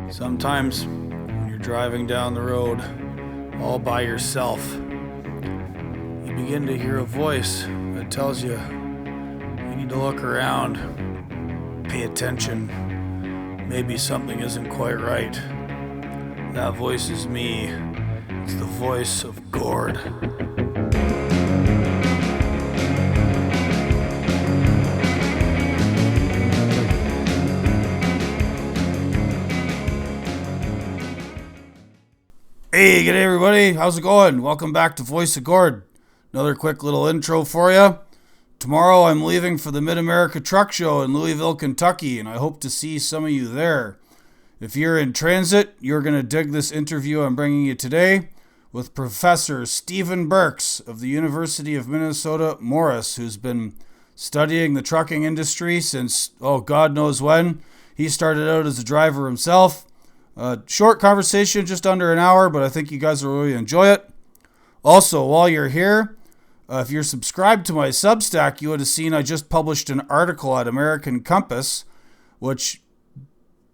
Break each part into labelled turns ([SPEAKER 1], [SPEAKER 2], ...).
[SPEAKER 1] Sometimes when you're driving down the road all by yourself, you begin to hear a voice that tells you need to look around, pay attention. Maybe something isn't quite right. That voice is me. It's the voice of Gord. Hey, g'day everybody. How's it going? Welcome back to Voice of Gord. Another quick little intro for you. Tomorrow I'm leaving for the Mid-America Truck Show in Louisville, Kentucky, and I hope to see some of you there. If you're in transit, you're going to dig this interview I'm bringing you today with Professor Stephen Burks of the University of Minnesota Morris, who's been studying the trucking industry since, God knows when. He started out as a driver himself. Short conversation, just under an hour, but I think you guys will really enjoy it. Also, while you're here, if you're subscribed to my Substack, you would have seen I just published an article at American Compass, which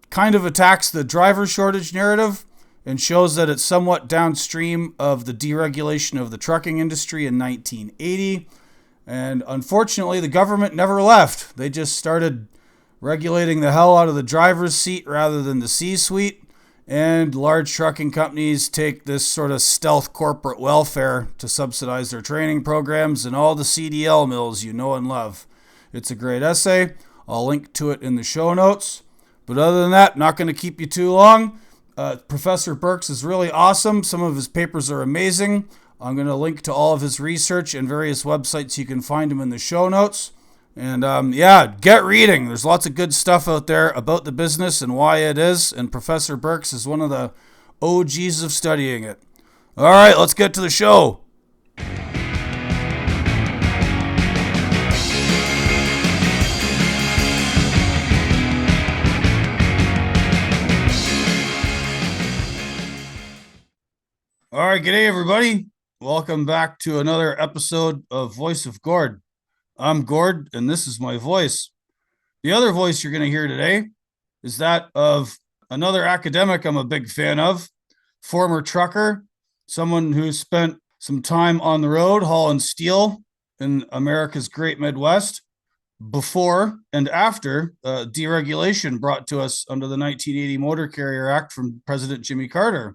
[SPEAKER 1] kind of attacks the driver shortage narrative and shows that it's somewhat downstream of the deregulation of the trucking industry in 1980. And unfortunately, the government never left. They just started regulating the hell out of the driver's seat rather than the C-suite. And large trucking companies take this sort of stealth corporate welfare to subsidize their training programs and all the CDL mills you know and love. It's a great essay. I'll link to it in the show notes. But other than that, not going to keep you too long. Professor Burks is really awesome. Some of his papers are amazing. I'm going to link to all of his research and various websites. You can find him in the show notes. And get reading. There's lots of good stuff out there about the business and why it is. And Professor Burks is one of the OGs of studying it. All right, let's get to the show. All right, g'day everybody. Welcome back to another episode of Voice of Gord. I'm Gord, and this is my voice. The other voice you're going to hear today is that of another academic I'm a big fan of, former trucker, someone who spent some time on the road hauling steel in America's Great Midwest before and after deregulation brought to us under the 1980 Motor Carrier Act from President Jimmy Carter.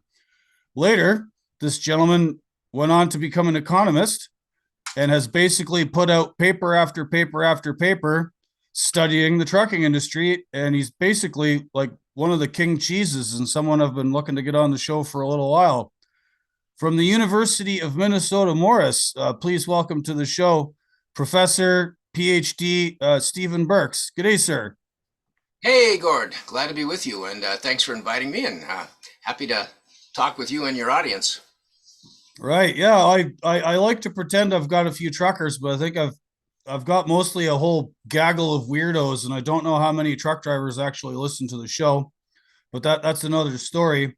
[SPEAKER 1] Later, this gentleman went on to become an economist and has basically put out paper after paper after paper studying the trucking industry. And he's basically like one of the king cheeses and someone I've been looking to get on the show for a little while. From the University of Minnesota Morris, please welcome to the show, Professor PhD Stephen Burks. G'day, sir.
[SPEAKER 2] Hey, Gord. Glad to be with you, and thanks for inviting me, and happy to talk with you and your audience.
[SPEAKER 1] Right. Yeah. I like to pretend I've got a few truckers, but I think I've got mostly a whole gaggle of weirdos, and I don't know how many truck drivers actually listen to the show, but that's another story.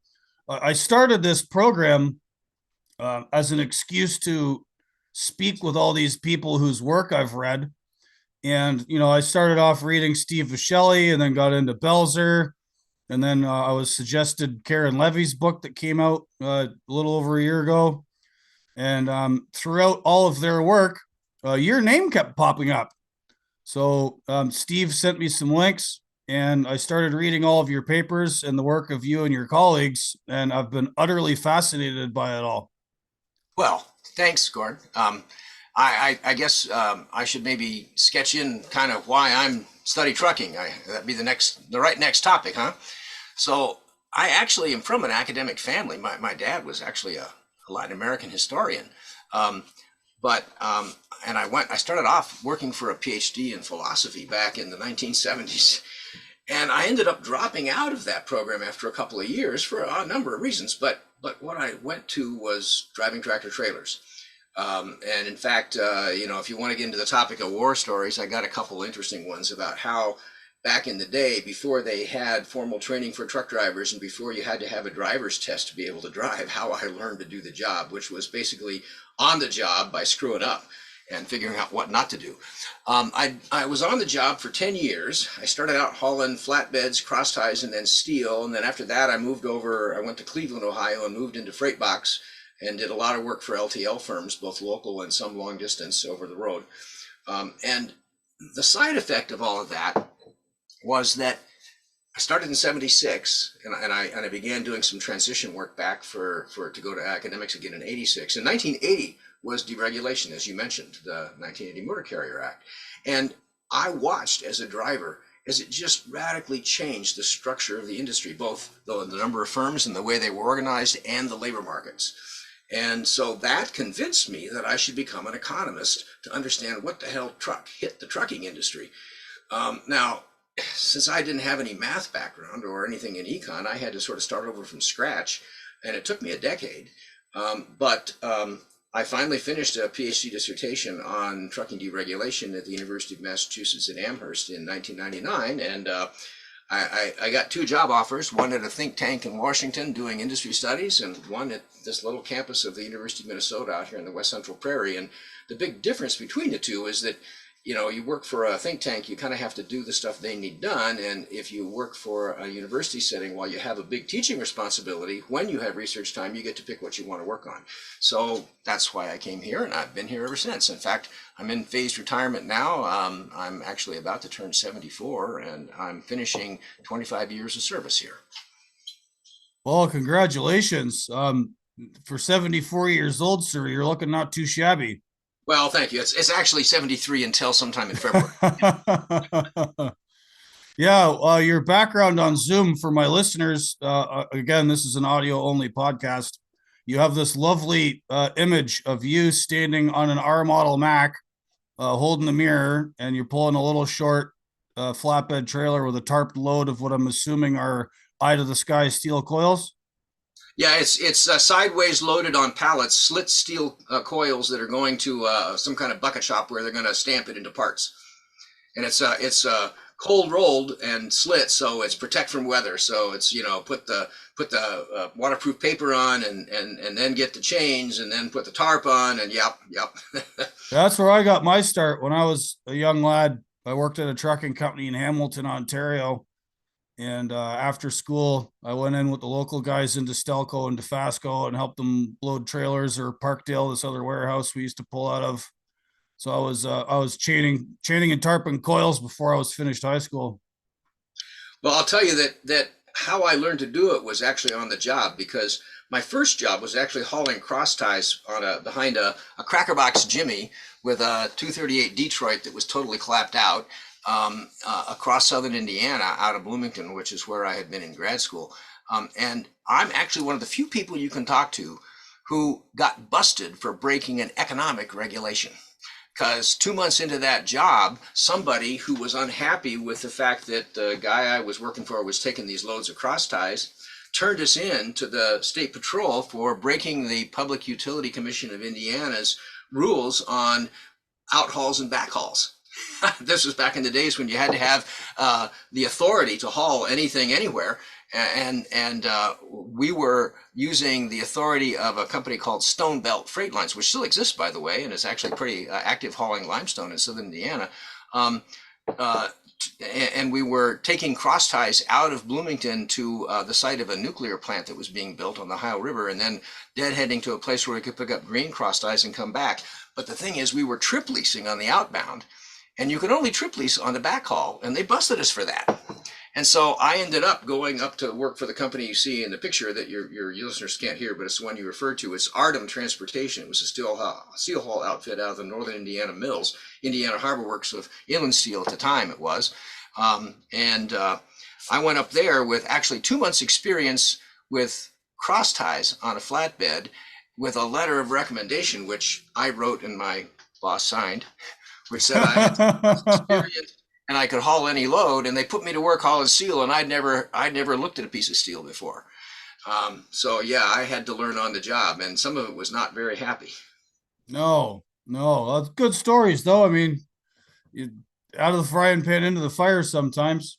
[SPEAKER 1] I started this program as an excuse to speak with all these people whose work I've read. And, I started off reading Steve Viscelli and then got into Belzer. And then I was suggested Karen Levy's book that came out a little over a year ago. And throughout all of their work, your name kept popping up. So Steve sent me some links, and I started reading all of your papers and the work of you and your colleagues, and I've been utterly fascinated by it all.
[SPEAKER 2] Well, thanks, Gord. I guess I should maybe sketch in kind of why I'm study trucking. That'd be the next topic, huh? So I actually am from an academic family. My dad was actually a Latin American historian. And I started off working for a PhD in philosophy back in the 1970s. And I ended up dropping out of that program after a couple of years for a number of reasons. But what I went to was driving tractor trailers. And in fact, if you want to get into the topic of war stories, I got a couple interesting ones about how back in the day, before they had formal training for truck drivers and before you had to have a driver's test to be able to drive, how I learned to do the job, which was basically on the job by screwing up. and figuring out what not to do. I was on the job for 10 years. I started out hauling flatbeds, cross ties, and then steel. And then after that, I went to Cleveland, Ohio, and moved into freight box and did a lot of work for LTL firms, both local and some long distance over the road. And the side effect of all of that was that I started in '76, and I began doing some transition work back to go to academics again in '86. In 1980 was deregulation, as you mentioned, the 1980 Motor Carrier Act, and I watched as a driver as it just radically changed the structure of the industry, both the number of firms and the way they were organized, and the labor markets. And so that convinced me that I should become an economist to understand what the hell hit the trucking industry. Now, since I didn't have any math background or anything in econ, I had to sort of start over from scratch, and it took me a decade. But I finally finished a PhD dissertation on trucking deregulation at the University of Massachusetts at Amherst in 1999, and I got two job offers, one at a think tank in Washington doing industry studies, and one at this little campus of the University of Minnesota out here in the West Central Prairie. And the big difference between the two is that, you work for a think tank, you kind of have to do the stuff they need done. And if you work for a university setting, while you have a big teaching responsibility, when you have research time, you get to pick what you want to work on. So that's why I came here, and I've been here ever since. In fact, I'm in phased retirement now. I'm actually about to turn 74, and I'm finishing 25 years of service here.
[SPEAKER 1] Well, congratulations. For 74 years old, sir, you're looking not too shabby.
[SPEAKER 2] Well, thank you. It's actually 73 until sometime in February.
[SPEAKER 1] Yeah, your background on Zoom for my listeners, again, this is an audio only podcast. You have this lovely image of you standing on an R model Mac, holding the mirror, and you're pulling a little short flatbed trailer with a tarp load of what I'm assuming are eye to the sky steel coils.
[SPEAKER 2] Yeah, it's sideways loaded on pallets, slit steel coils that are going to some kind of bucket shop where they're going to stamp it into parts. And it's cold rolled and slit, so it's protect from weather. So it's put the waterproof paper on, and then get the chains, and then put the tarp on, and yep.
[SPEAKER 1] That's where I got my start when I was a young lad. I worked at a trucking company in Hamilton, Ontario. And after school, I went in with the local guys into Stelco and DeFasco and helped them load trailers, or Parkdale, this other warehouse we used to pull out of. So I was chaining and tarping coils before I was finished high school.
[SPEAKER 2] Well, I'll tell you that how I learned to do it was actually on the job, because my first job was actually hauling cross ties behind a cracker box Jimmy with a 238 Detroit that was totally clapped out. Across southern Indiana, out of Bloomington, which is where I had been in grad school. And I'm actually one of the few people you can talk to who got busted for breaking an economic regulation. Because 2 months into that job, somebody who was unhappy with the fact that the guy I was working for was taking these loads of cross ties turned us in to the state patrol for breaking the Public Utility Commission of Indiana's rules on outhauls and backhauls. This was back in the days when you had to have the authority to haul anything anywhere, and we were using the authority of a company called Stone Belt Freight Lines, which still exists, by the way, and is actually pretty active hauling limestone in southern Indiana. And we were taking cross ties out of Bloomington to the site of a nuclear plant that was being built on the Ohio River, and then deadheading to a place where we could pick up green cross ties and come back. But the thing is, we were trip leasing on the outbound, and you could only trip lease on the backhaul, and they busted us for that. And so I ended up going up to work for the company you see in the picture that your listeners can't hear, but it's the one you referred to. It's Ardham Transportation. It was a steel haul outfit out of the Northern Indiana Mills, Indiana Harbor Works of Inland Steel at the time it was. I went up there with actually 2 months experience with cross ties on a flatbed, with a letter of recommendation, which I wrote and my boss signed, which said I had experience and I could haul any load, and they put me to work hauling steel, and I'd never looked at a piece of steel before. So yeah, I had to learn on the job, and some of it was not very happy.
[SPEAKER 1] No, that's good stories though. I mean, you out of the frying pan into the fire sometimes.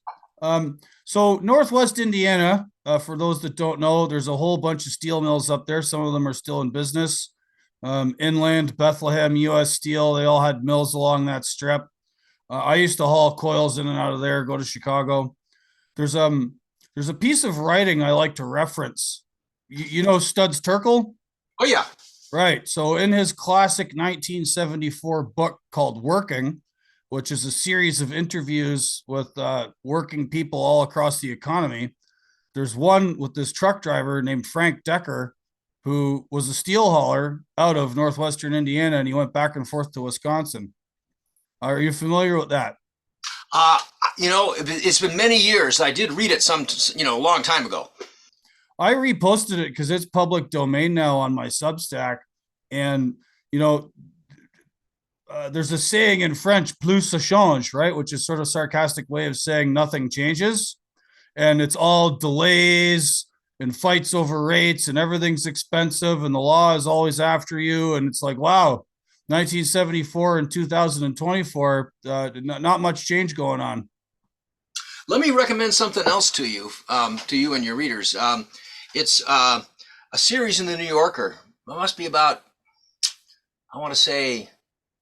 [SPEAKER 1] So Northwest Indiana, for those that don't know, there's a whole bunch of steel mills up there. Some of them are still in business. Inland, Bethlehem, U.S. Steel, they all had mills along that strip. I used to haul coils in and out of there, go to Chicago. There's um there's a piece of writing I like to reference. You know Studs Terkel?
[SPEAKER 2] Oh yeah.
[SPEAKER 1] Right. So in his classic 1974 book called Working, which is a series of interviews with working people all across the economy, there's one with this truck driver named Frank Decker, who was a steel hauler out of northwestern Indiana, and he went back and forth to Wisconsin. Are you familiar with that?
[SPEAKER 2] Uh, it's been many years. I did read it a long time ago.
[SPEAKER 1] I reposted it because it's public domain now on my Substack, and you know, there's a saying in French, "plus ça change," right, which is sort of sarcastic way of saying nothing changes, and it's all delays and fights over rates, and everything's expensive, and the law is always after you, and it's like, wow, 1974 and 2024, not much change going on.
[SPEAKER 2] Let me recommend something else to you and your readers. It's a series in the New Yorker. It must be about, I want to say,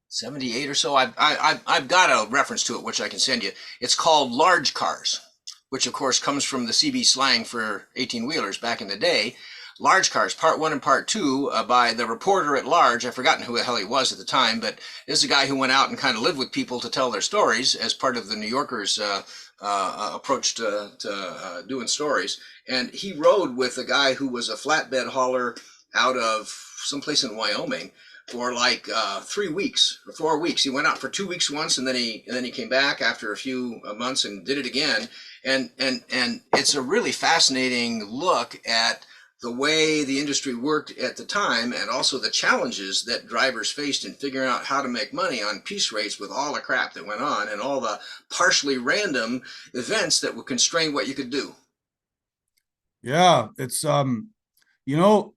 [SPEAKER 2] 78 or so. I've got a reference to it, which I can send you. It's called Large Cars, which of course comes from the CB slang for 18-wheelers back in the day. Large Cars, Part 1 and Part 2, by the reporter at large. I've forgotten who the hell he was at the time, but this is a guy who went out and kind of lived with people to tell their stories as part of the New Yorker's approach to doing stories. And he rode with a guy who was a flatbed hauler out of someplace in Wyoming for like 3 weeks or 4 weeks. He went out for 2 weeks once, and then he came back after a few months and did it again. And it's a really fascinating look at the way the industry worked at the time, and also the challenges that drivers faced in figuring out how to make money on piece rates with all the crap that went on and all the partially random events that would constrain what you could do.
[SPEAKER 1] Yeah, it's you know,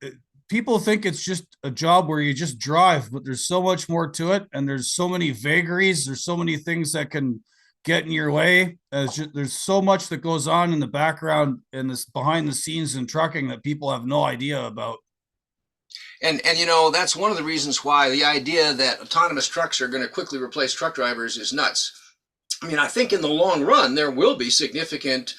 [SPEAKER 1] people think it's just a job where you just drive, but there's so much more to it, and there's so many vagaries. There's so many things that can get in your way. There's so much that goes on in the background and this behind the scenes in trucking that people have no idea about.
[SPEAKER 2] And that's one of the reasons why the idea that autonomous trucks are going to quickly replace truck drivers is nuts. I mean, I think in the long run there will be significant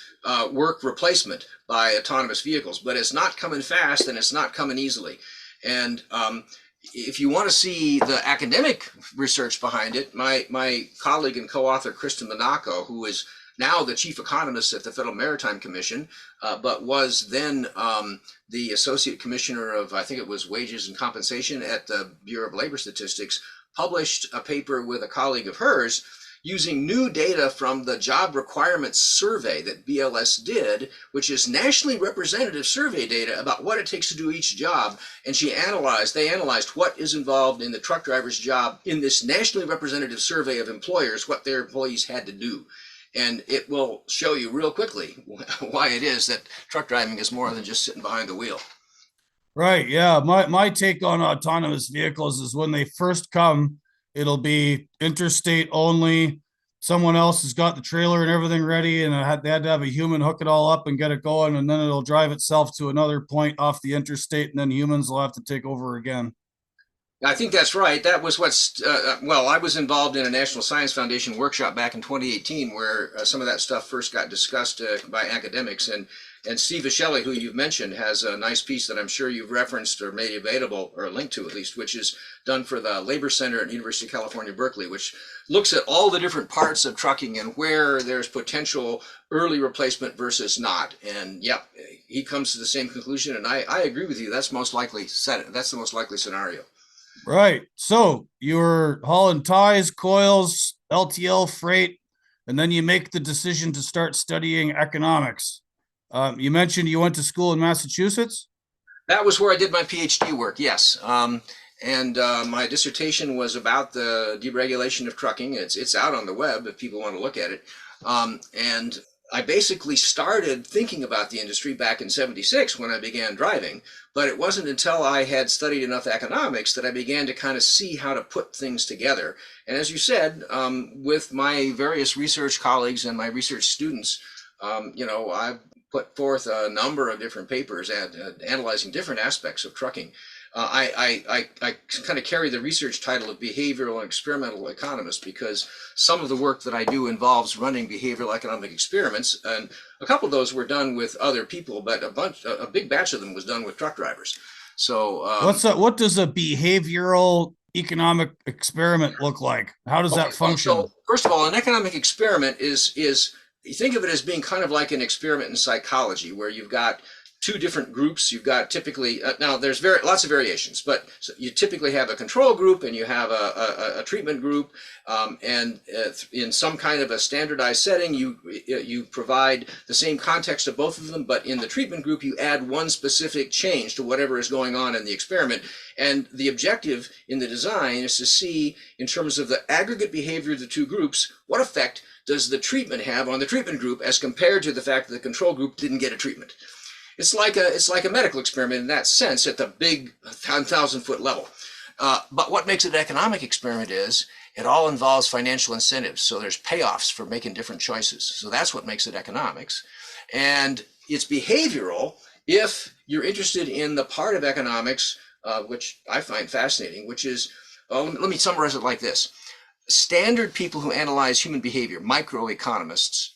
[SPEAKER 2] work replacement by autonomous vehicles, but it's not coming fast and it's not coming easily. And if you want to see the academic research behind it, my colleague and co-author Kristen Monaco, who is now the chief economist at the Federal Maritime Commission, but was then the associate commissioner of, I think it was wages and compensation at the Bureau of Labor Statistics, published a paper with a colleague of hers using new data from the job requirements survey that BLS did, which is nationally representative survey data about what it takes to do each job. And they analyzed what is involved in the truck driver's job in this nationally representative survey of employers, what their employees had to do. And it will show you real quickly why it is that truck driving is more than just sitting behind the wheel.
[SPEAKER 1] Right. Yeah. My take on autonomous vehicles is when they first come, it'll be interstate only. Someone else has got the trailer and everything ready, and they had to have a human hook it all up and get it going, and then it'll drive itself to another point off the interstate, and then humans will have to take over again.
[SPEAKER 2] I think that's right. That was I was involved in a National Science Foundation workshop back in 2018 where some of that stuff first got discussed by academics. And Steve Viscelli, who you've mentioned, has a nice piece that I'm sure you've referenced or made available, or a link to at least, which is done for the Labor Center at University of California, Berkeley, which looks at all the different parts of trucking and where there's potential early replacement versus not. And yep, he comes to the same conclusion. And I agree with you. That's the most likely scenario.
[SPEAKER 1] Right. So you're hauling ties, coils, LTL freight, and then you make the decision to start studying economics. You mentioned you went to school in Massachusetts.
[SPEAKER 2] That was where I did my PhD work, yes. And my dissertation was about the deregulation of trucking. It's out on the web if people want to look at it. And I basically started thinking about the industry back in '76 when I began driving, but it wasn't until I had studied enough economics that I began to kind of see how to put things together. And as you said, with my various research colleagues and my research students, I've put forth a number of different papers analyzing different aspects of trucking. I kind of carry the research title of behavioral and experimental economist because some of the work that I do involves running behavioral economic experiments, and a couple of those were done with other people, but a big batch of them was done with truck drivers. So,
[SPEAKER 1] What does a behavioral economic experiment look like? How does
[SPEAKER 2] okay,
[SPEAKER 1] that
[SPEAKER 2] well,
[SPEAKER 1] function?
[SPEAKER 2] so first of all, an economic experiment is you think of it as being kind of like an experiment in psychology, where you've got two different groups. You've got typically now there's lots of variations, but so you typically have a control group and you have a treatment group, and in some kind of a standardized setting, you provide the same context of both of them, but in the treatment group, you add one specific change to whatever is going on in the experiment. And the objective in the design is to see, in terms of the aggregate behavior of the two groups, what effect does the treatment have on the treatment group as compared to the fact that the control group didn't get a treatment. It's like a medical experiment in that sense at the big 10,000-foot level. But what makes it an economic experiment is it all involves financial incentives. So there's payoffs for making different choices. So that's what makes it economics. And it's behavioral if you're interested in the part of economics, which I find fascinating, which is, let me summarize it like this. Standard people who analyze human behavior, microeconomists,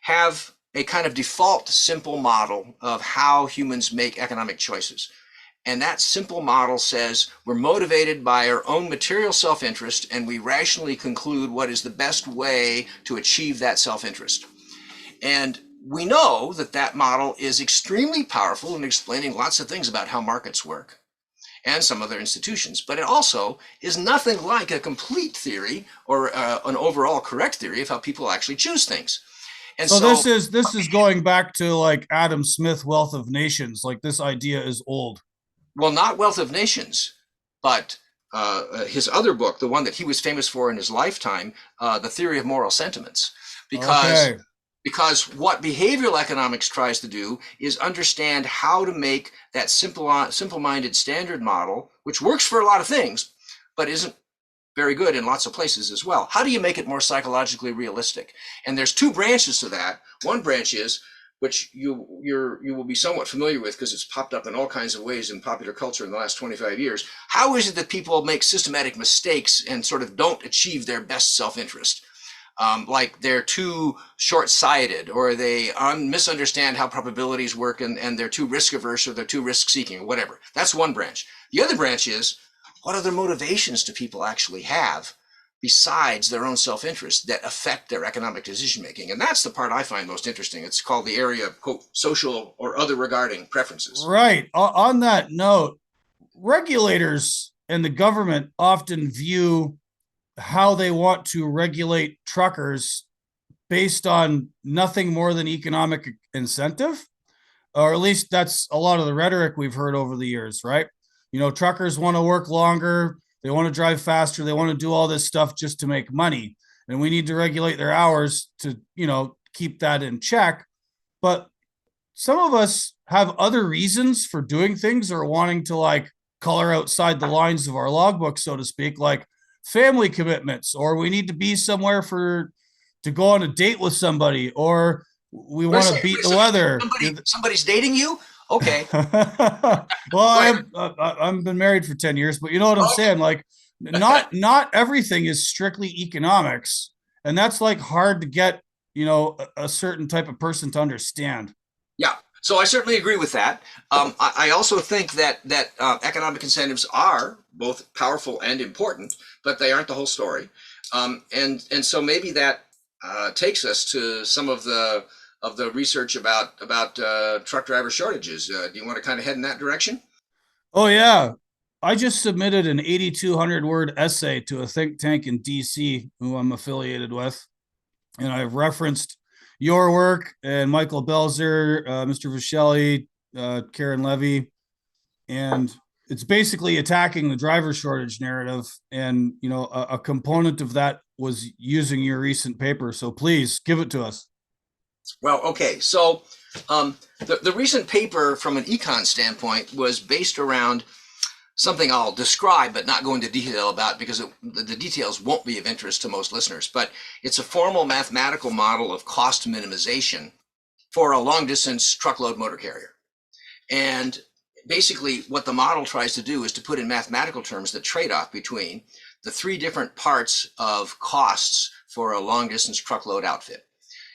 [SPEAKER 2] have a kind of default simple model of how humans make economic choices. And that simple model says we're motivated by our own material self-interest and we rationally conclude what is the best way to achieve that self-interest. And we know that that model is extremely powerful in explaining lots of things about how markets work and some other institutions, but it also is nothing like a complete theory or an overall correct theory of how people actually choose things. And
[SPEAKER 1] So this is going back to like Adam Smith, Wealth of Nations. Like this idea is old.
[SPEAKER 2] well, not Wealth of Nations, but his other book, the one that he was famous for in his lifetime, The Theory of Moral Sentiments, because
[SPEAKER 1] Okay.
[SPEAKER 2] because what behavioral economics tries to do is understand how to make that simple-minded standard model, which works for a lot of things, but isn't very good in lots of places as well. How do you make it more psychologically realistic? And there's two branches to that. One branch is, which you will be somewhat familiar with because it's popped up in all kinds of ways in popular culture in the last 25 years. How is it that people make systematic mistakes and sort of don't achieve their best self-interest? Like they're too short-sighted, or they misunderstand how probabilities work, and they're too risk-averse, or they're too risk-seeking, or whatever. That's one branch. The other branch is, what other motivations do people actually have besides their own self-interest that affect their economic decision-making? And that's the part I find most interesting. It's called the area of, quote, social or other regarding preferences.
[SPEAKER 1] Right. On that note, regulators and the government often view how they want to regulate truckers based on nothing more than economic incentive, or at least that's a lot of the rhetoric we've heard over the years, right? You know, truckers want to work longer, they want to drive faster, they want to do all this stuff just to make money. And we need to regulate their hours to, keep that in check. But some of us have other reasons for doing things or wanting to like color outside the lines of our logbook, so to speak, like family commitments, or we need to be somewhere to go on a date with somebody, or we
[SPEAKER 2] Wait a
[SPEAKER 1] want to
[SPEAKER 2] second,
[SPEAKER 1] beat
[SPEAKER 2] wait a
[SPEAKER 1] the
[SPEAKER 2] second.
[SPEAKER 1] weather.
[SPEAKER 2] Somebody's dating you? Okay.
[SPEAKER 1] Well,
[SPEAKER 2] Go ahead.
[SPEAKER 1] I've been married for 10 years, but you know what I'm
[SPEAKER 2] Okay.
[SPEAKER 1] saying? Like, not everything is strictly economics. And that's like hard to get, a certain type of person to understand.
[SPEAKER 2] Yeah, so I certainly agree with that. I also think that economic incentives are both powerful and important, but they aren't the whole story. And so maybe that takes us to some of the research about truck driver shortages. Do you want to kind of head in that direction?
[SPEAKER 1] Oh, yeah. I just submitted an 8,200 word essay to a think tank in DC who I'm affiliated with. And I've referenced your work and Michael Belzer, Mr. Vishelli, Karen Levy, and it's basically attacking the driver shortage narrative. And a component of that was using your recent paper. So please give it to us.
[SPEAKER 2] Well, okay. So the recent paper, from an econ standpoint, was based around something I'll describe but not go into detail about because the details won't be of interest to most listeners. But it's a formal mathematical model of cost minimization for a long distance truckload motor carrier. And basically what the model tries to do is to put in mathematical terms the trade-off between the three different parts of costs for a long distance truckload outfit.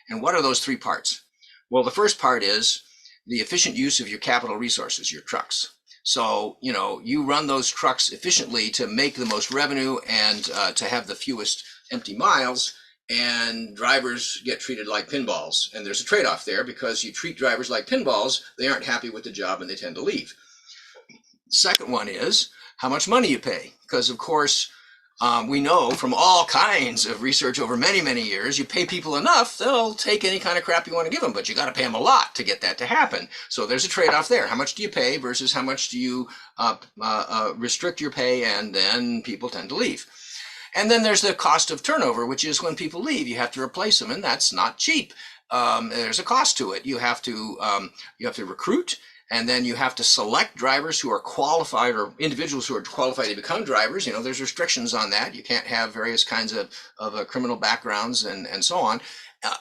[SPEAKER 2] And what are those three parts? Well, the first part is the efficient use of your capital resources, your trucks. So, you run those trucks efficiently to make the most revenue and to have the fewest empty miles, and drivers get treated like pinballs. And there's a trade-off there, because you treat drivers like pinballs, they aren't happy with the job and they tend to leave. Second one is how much money you pay, because of course, we know from all kinds of research over many, many years, you pay people enough, they'll take any kind of crap you want to give them, but you got to pay them a lot to get that to happen. So there's a trade-off there. How much do you pay versus how much do you restrict your pay, and then people tend to leave. And then there's the cost of turnover, which is when people leave, you have to replace them, and that's not cheap. There's a cost to it. You have to recruit. And then you have to select drivers who are qualified, or individuals who are qualified to become drivers. There's restrictions on that. You can't have various kinds of criminal backgrounds and so on.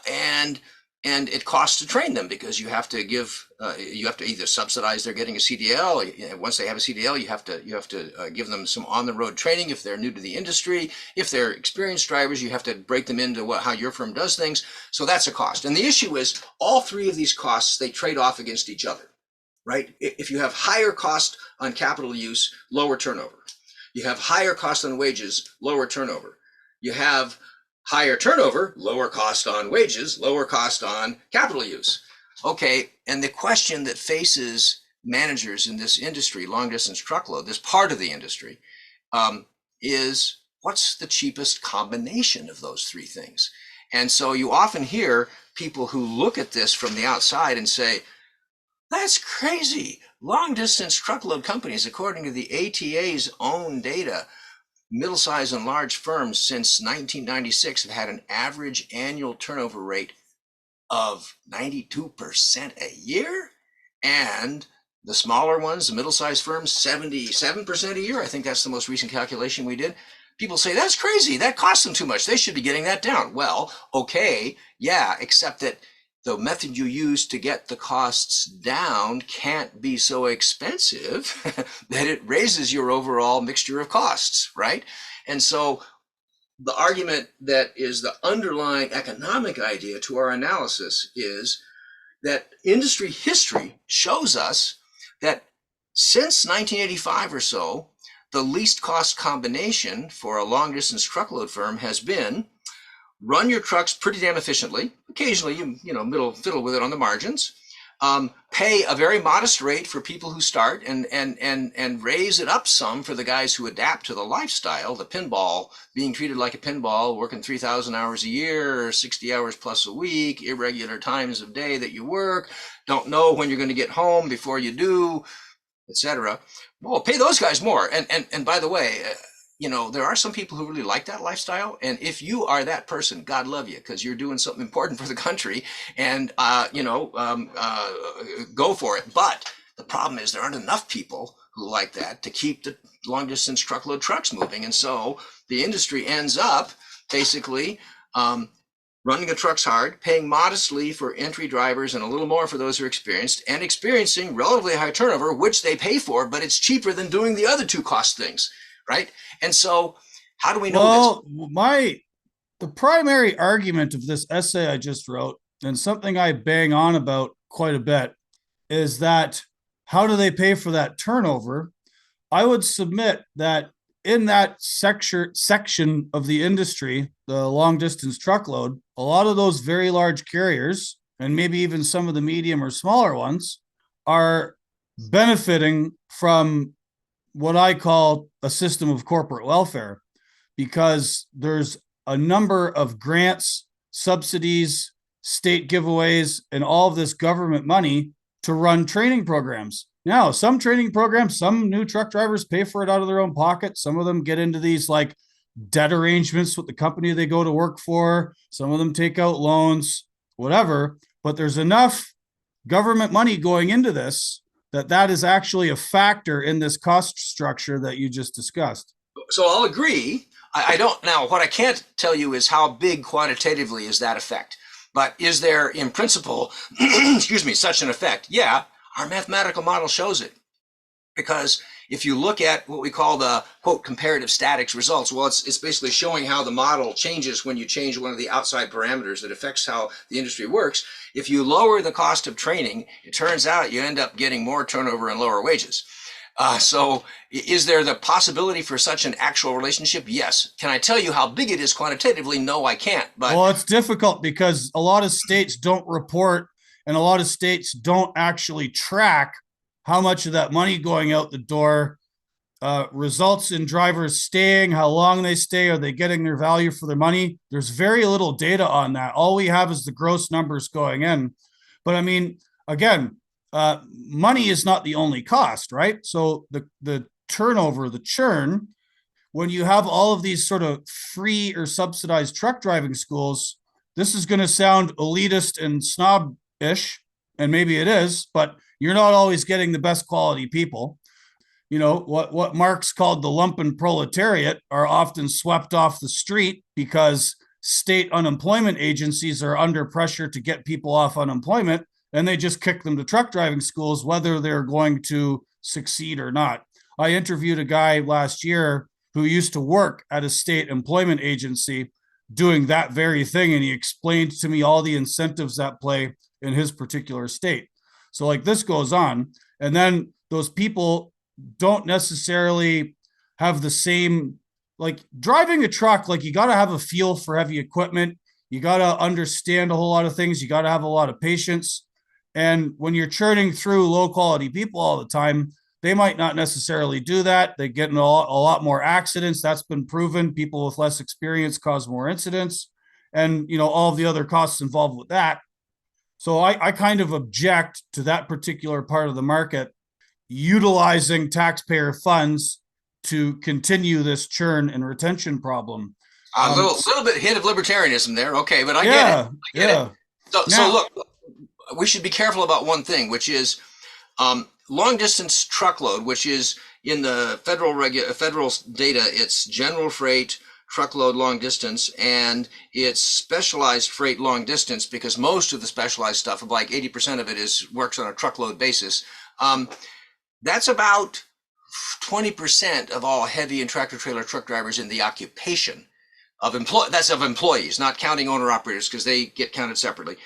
[SPEAKER 2] And it costs to train them, because you have to either subsidize their getting a CDL. Once they have a CDL, you have to give them some on-the-road training if they're new to the industry. If they're experienced drivers, you have to break them into how your firm does things. So that's a cost. And the issue is all three of these costs, they trade off against each other. Right? If you have higher cost on capital use, lower turnover. You have higher cost on wages, lower turnover. You have higher turnover, lower cost on wages, lower cost on capital use. Okay, and the question that faces managers in this industry, long distance truckload, this part of the industry, is what's the cheapest combination of those three things? And so you often hear people who look at this from the outside and say, that's crazy. Long distance truckload companies, according to the ATA's own data, middle-sized and large firms since 1996 have had an average annual turnover rate of 92% a year. And the smaller ones, the middle-sized firms, 77% a year. I think that's the most recent calculation we did. People say, that's crazy. That costs them too much. They should be getting that down. Well, okay, yeah, except that the method you use to get the costs down can't be so expensive that it raises your overall mixture of costs, right? And so the argument that is the underlying economic idea to our analysis is that industry history shows us that since 1985 or so, the least cost combination for a long distance truckload firm has been run your trucks pretty damn efficiently. Occasionally, you fiddle with it on the margins. Pay a very modest rate for people who start, and raise it up some for the guys who adapt to the lifestyle. The pinball, being treated like a pinball, working 3,000 hours a year, 60 hours plus a week, irregular times of day that you work, don't know when you're going to get home before you do, etc. Well, pay those guys more. And by the way, there are some people who really like that lifestyle. And if you are that person, God love you, because you're doing something important for the country, and, go for it. But the problem is there aren't enough people who like that to keep the long distance truckload trucks moving. And so the industry ends up basically running the trucks hard, paying modestly for entry drivers and a little more for those who are experienced, and experiencing relatively high turnover, which they pay for, but it's cheaper than doing the other two cost things. Right? And so how do we know
[SPEAKER 1] this? The primary argument of this essay I just wrote, and something I bang on about quite a bit, is that how do they pay for that turnover? I would submit that in that section of the industry, the long distance truckload, a lot of those very large carriers, and maybe even some of the medium or smaller ones, are benefiting from what I call a system of corporate welfare, because there's a number of grants, subsidies, state giveaways, and all of this government money to run training programs. Now, some training programs, some new truck drivers pay for it out of their own pocket. Some of them get into these like debt arrangements with the company they go to work for. Some of them take out loans, whatever. But there's enough government money going into this that is actually a factor in this cost structure that you just discussed.
[SPEAKER 2] So I'll agree. I don't, now what I can't tell you is how big quantitatively is that effect, but is there in principle, excuse me, such an effect? Yeah, our mathematical model shows it. Because if you look at what we call the quote comparative statics results, well, it's basically showing how the model changes when you change one of the outside parameters that affects how the industry works. If you lower the cost of training, it turns out you end up getting more turnover and lower wages. So is there the possibility for such an actual relationship? Yes. Can I tell you how big it is quantitatively? No, I can't. But
[SPEAKER 1] Well, it's difficult because a lot of states don't report and a lot of states don't actually track how much of that money going out the door results in drivers staying, how long they stay, are they getting their value for their money? There's very little data on that. All we have is the gross numbers going in. But I mean, again, money is not the only cost, right? So the turnover, the churn, when you have all of these sort of free or subsidized truck driving schools, this is going to sound elitist and snobbish, and maybe it is, but you're not always getting the best quality people. You know, what Marx called the lumpen proletariat are often swept off the street because state unemployment agencies are under pressure to get people off unemployment, and they just kick them to truck driving schools, whether they're going to succeed or not. I interviewed a guy last year who used to work at a state employment agency doing that very thing, and he explained to me all the incentives that play in his particular state. So like this goes on, and then those people don't necessarily have the same, like driving a truck, like you got to have a feel for heavy equipment, you got to understand a whole lot of things, you got to have a lot of patience. And when you're churning through low quality people all the time, they might not necessarily do that. They get in a lot more accidents. That's been proven. People with less experience cause more incidents, and you know all of the other costs involved with that. So I kind of object to that particular part of the market utilizing taxpayer funds to continue this churn and retention problem.
[SPEAKER 2] a little bit hint of libertarianism there. Okay, but I get it.
[SPEAKER 1] Yeah,
[SPEAKER 2] I get
[SPEAKER 1] yeah.
[SPEAKER 2] it. So look, we should be careful about one thing, which is long distance truckload, which is in the federal data. It's general freight, truckload, long distance, and it's specialized freight long distance, because most of the specialized stuff, like 80% of it, works on a truckload basis. That's about 20% of all heavy and tractor trailer truck drivers in the occupation of that's of employees, not counting owner operators, because they get counted separately.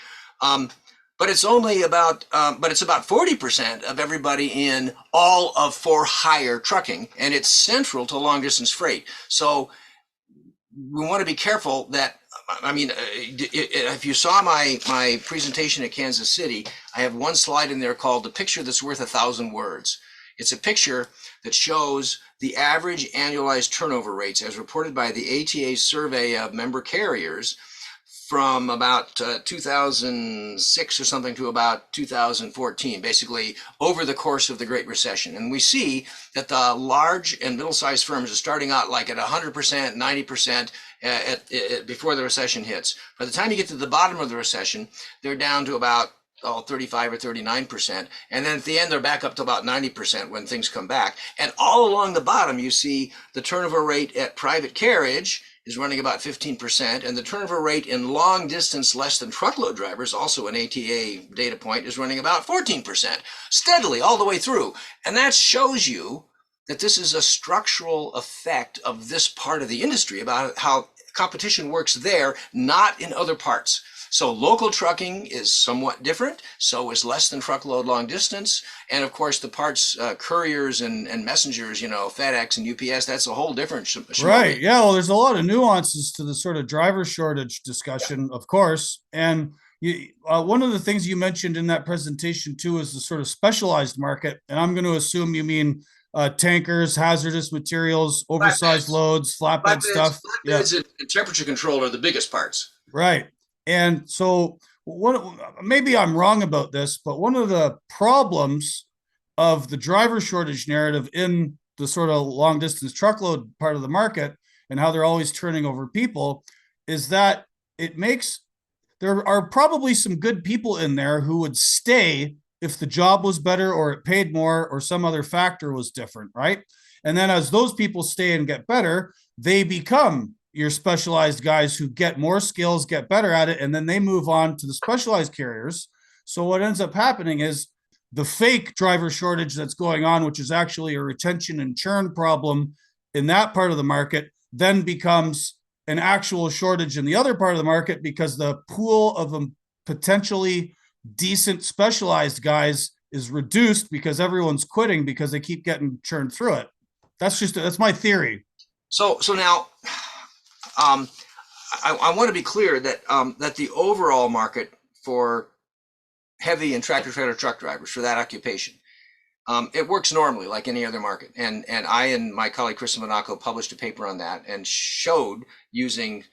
[SPEAKER 2] But it's only but it's about 40% of everybody in all of for hire trucking, and it's central to long distance freight. So we want to be careful that, I mean, if you saw my presentation at Kansas City, I have one slide in there called "The Picture That's Worth 1,000 Words." It's a picture that shows the average annualized turnover rates as reported by the ATA's survey of member carriers from about 2006 or something to about 2014, basically over the course of the Great Recession. And we see that the large and middle-sized firms are starting out like at 100%, 90% before the recession hits. By the time you get to the bottom of the recession, they're down to about 35 or 39%. And then at the end, they're back up to about 90% when things come back. And all along the bottom, you see the turnover rate at private carriage is running about 15%, and the turnover rate in long distance less than truckload drivers, also an ATA data point, is running about 14%, steadily all the way through. And that shows you that this is a structural effect of this part of the industry, about how competition works there, not in other parts. So local trucking is somewhat different. So is less than truckload long distance. And of course, the parts, couriers and messengers, FedEx and UPS, that's a whole different.
[SPEAKER 1] Right. Yeah. Well, there's a lot of nuances to the sort of driver shortage discussion, of course. And one of the things you mentioned in that presentation, too, is the sort of specialized market. And I'm going to assume you mean tankers, hazardous materials, oversized loads, flatbed stuff.
[SPEAKER 2] Flatbeds and temperature control are the biggest parts.
[SPEAKER 1] Right. And so maybe I'm wrong about this, but one of the problems of the driver shortage narrative in the sort of long distance truckload part of the market and how they're always turning over people is that there are probably some good people in there who would stay if the job was better or it paid more or some other factor was different, right? And then as those people stay and get better, they become your specialized guys who get more skills, get better at it, and then they move on to the specialized carriers. So what ends up happening is the fake driver shortage that's going on, which is actually a retention and churn problem in that part of the market, then becomes an actual shortage in the other part of the market because the pool of potentially decent specialized guys is reduced because everyone's quitting because they keep getting churned through it. That's my theory.
[SPEAKER 2] So now, um, I want to be clear that that the overall market for heavy and tractor trailer truck drivers for that occupation, it works normally like any other market. And I and my colleague Chris Monaco published a paper on that and showed using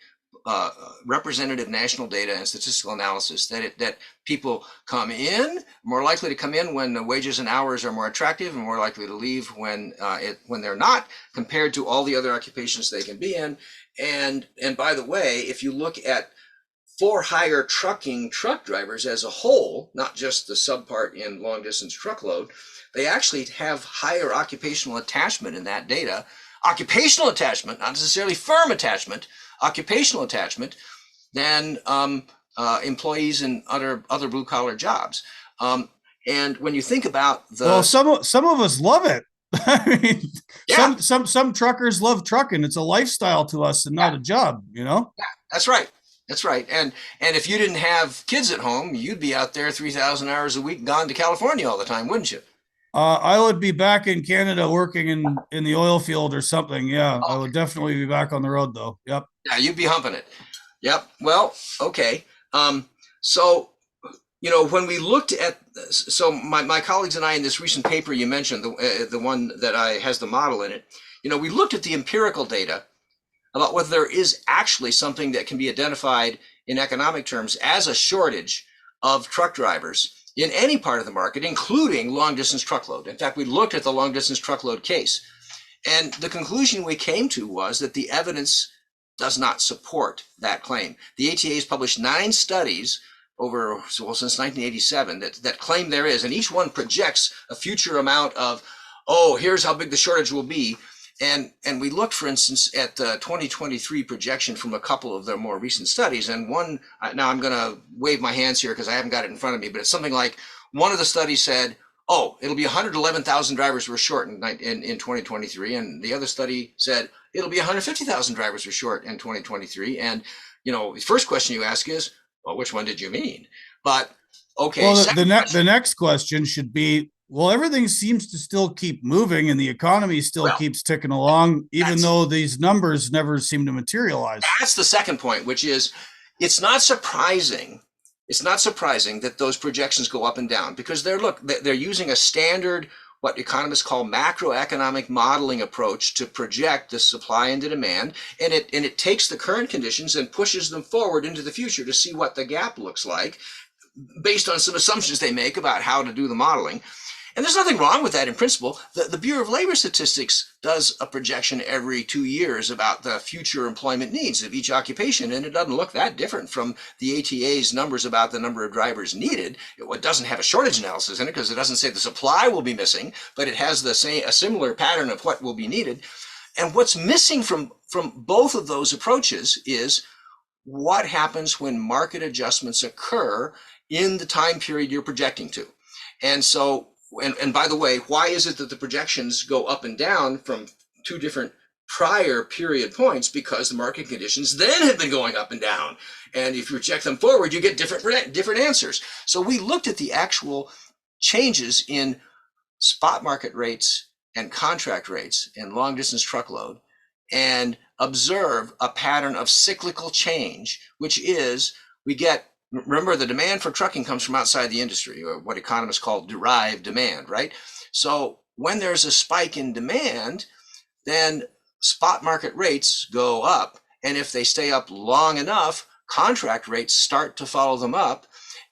[SPEAKER 2] representative national data and statistical analysis that people come in, more likely to come in when the wages and hours are more attractive, and more likely to leave when they're not, compared to all the other occupations they can be in. And by the way, if you look at for hire trucking truck drivers as a whole, not just the subpart in long distance truckload, they actually have higher occupational attachment in that data. Occupational attachment, not necessarily firm attachment, occupational attachment than employees in other blue collar jobs. And when you think about
[SPEAKER 1] some of us love it. I mean,
[SPEAKER 2] yeah,
[SPEAKER 1] some truckers love trucking. It's a lifestyle to us and not a job, you know?
[SPEAKER 2] Yeah, that's right. That's right. And if you didn't have kids at home, you'd be out there 3,000 hours a week, gone to California all the time, wouldn't you?
[SPEAKER 1] I would be back in Canada working in the oil field or something. Yeah, I would definitely be back on the road though. Yep.
[SPEAKER 2] Yeah, you'd be humping it. Yep. Well, okay. So, when we looked at, so my colleagues and I in this recent paper you mentioned, the one that has the model in it, we looked at the empirical data about whether there is actually something that can be identified in economic terms as a shortage of truck drivers in any part of the market, including long distance truckload. In fact, we looked at the long distance truckload case, and the conclusion we came to was that the evidence does not support that claim. The ATA has published 9 studies since 1987 that claim there is, and each one projects a future amount of, here's how big the shortage will be. And we looked, for instance, at the 2023 projection from a couple of their more recent studies. And one, now I'm going to wave my hands here because I haven't got it in front of me, but it's something like one of the studies said, it'll be 111,000 drivers were short in 2023. And the other study said it'll be 150,000 drivers were short in 2023. And, the first question you ask is, well, which one did you mean? But okay.
[SPEAKER 1] Well, the next question should be, well, everything seems to still keep moving and the economy still keeps ticking along, even though these numbers never seem to materialize.
[SPEAKER 2] That's the second point, which is it's not surprising. It's not surprising that those projections go up and down because they're using a standard, what economists call macroeconomic modeling approach to project the supply and the demand. And it takes the current conditions and pushes them forward into the future to see what the gap looks like based on some assumptions they make about how to do the modeling. And there's nothing wrong with that in principle. The Bureau of Labor Statistics does a projection every 2 years about the future employment needs of each occupation, and it doesn't look that different from the ATA's numbers about the number of drivers needed. It doesn't have a shortage analysis in it because it doesn't say the supply will be missing, but it has a similar pattern of what will be needed. And what's missing from both of those approaches is what happens when market adjustments occur in the time period you're projecting to. And so, and by the way, why is it that the projections go up and down from 2 different prior period points? Because the market conditions then have been going up and down. And if you project them forward, you get different answers. So we looked at the actual changes in spot market rates and contract rates in long distance truckload and observe a pattern of cyclical change, which is remember, the demand for trucking comes from outside the industry, or what economists call derived demand, right? So when there's a spike in demand, then spot market rates go up. And if they stay up long enough, contract rates start to follow them up.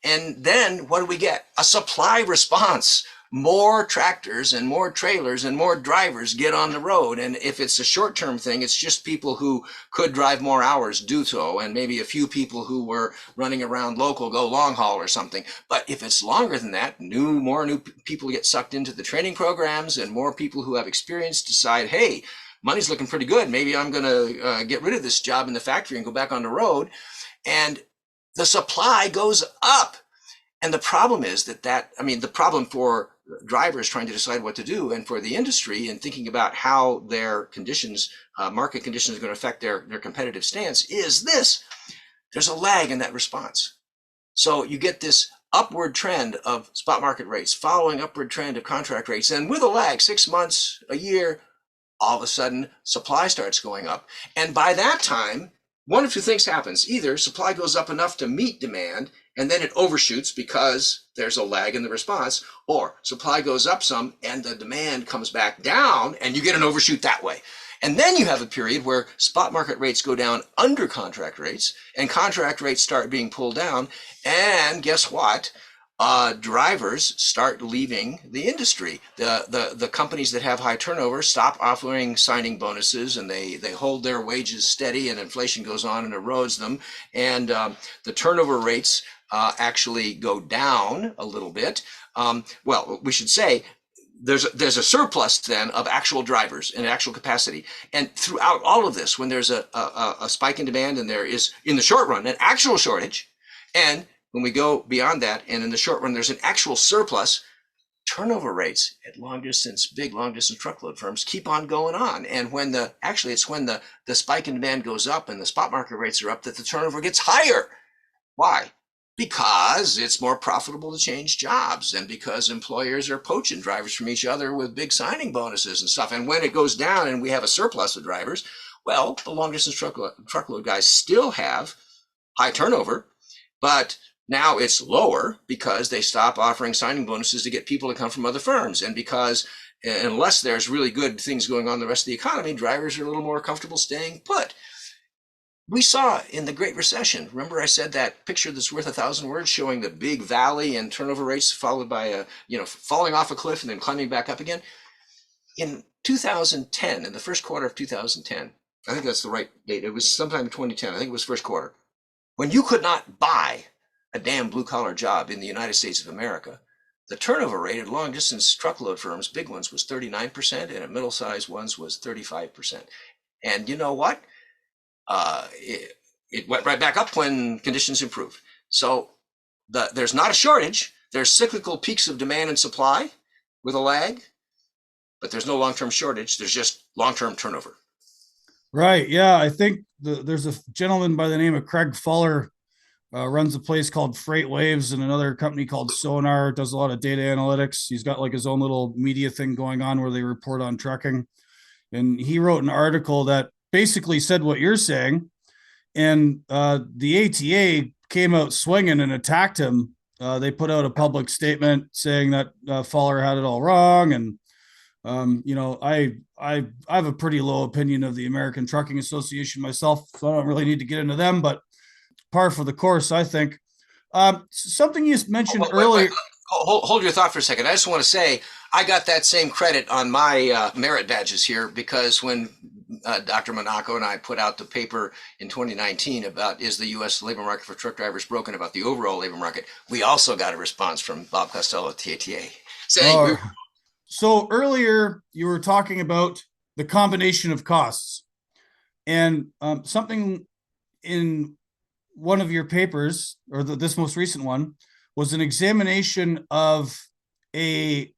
[SPEAKER 2] And then what do we get? A supply response. More tractors and more trailers and more drivers get on the road. And if it's a short-term thing, it's just people who could drive more hours do so, and maybe a few people who were running around local go long haul or something. But if it's longer than that, more new people get sucked into the training programs, and more people who have experience decide, hey, money's looking pretty good. Maybe I'm going to get rid of this job in the factory and go back on the road. And the supply goes up. And the problem is the problem for drivers trying to decide what to do, and for the industry and thinking about how their conditions, market conditions, are going to affect their competitive stance, is this: there's a lag in that response. So you get this upward trend of spot market rates following upward trend of contract rates, and with a lag, 6 months, a year, all of a sudden supply starts going up. And by that time, one of two things happens: either supply goes up enough to meet demand and then it overshoots because there's a lag in the response, or supply goes up some and the demand comes back down and you get an overshoot that way. And then you have a period where spot market rates go down under contract rates and contract rates start being pulled down. And guess what? Drivers start leaving the industry. The companies that have high turnover stop offering signing bonuses, and they hold their wages steady, and inflation goes on and erodes them. And the turnover rates actually go down a little bit. Well, we should say there's a surplus then of actual drivers and actual capacity. And throughout all of this, when there's a spike in demand and there is, in the short run, an actual shortage, and when we go beyond that, and in the short run, there's an actual surplus, turnover rates at big long distance truckload firms keep on going on. And when it's when the spike in demand goes up and the spot market rates are up that the turnover gets higher. Why? Because it's more profitable to change jobs, and because employers are poaching drivers from each other with big signing bonuses and stuff. And when it goes down and we have a surplus of drivers, well, the long distance truckload guys still have high turnover, but now it's lower because they stop offering signing bonuses to get people to come from other firms. And because unless there's really good things going on in the rest of the economy, drivers are a little more comfortable staying put. We saw in the Great Recession, remember I said that picture that's worth 1,000 words, showing the big valley and turnover rates followed by falling off a cliff and then climbing back up again? In 2010, in the first quarter of 2010, I think that's the right date. It was sometime in 2010. I think it was first quarter. When you could not buy a damn blue-collar job in the United States of America, the turnover rate at long-distance truckload firms, big ones, was 39%, and at middle-sized ones was 35%. And you know what? It went right back up when conditions improved. So there's not a shortage. There's cyclical peaks of demand and supply with a lag, but there's no long-term shortage. There's just long-term turnover.
[SPEAKER 1] Right. Yeah. I think there's a gentleman by the name of Craig Fuller, runs a place called Freight Waves, and another company called Sonar, does a lot of data analytics. He's got like his own little media thing going on where they report on trucking. And he wrote an article that basically said what you're saying. And the ATA came out swinging and attacked him. They put out a public statement saying that Fuller had it all wrong. And I have a pretty low opinion of the American Trucking Association myself, so I don't really need to get into them, but par for the course, I think. Something you mentioned earlier.
[SPEAKER 2] Wait. Hold your thought for a second. I just want to say I got that same credit on my merit badges here because when Dr. Monaco and I put out the paper in 2019 about is the U.S. labor market for truck drivers broken, about the overall labor market, we also got a response from Bob Costello at the ATA saying.
[SPEAKER 1] So earlier you were talking about the combination of costs, and something in one of your papers, or this most recent one, was an examination of a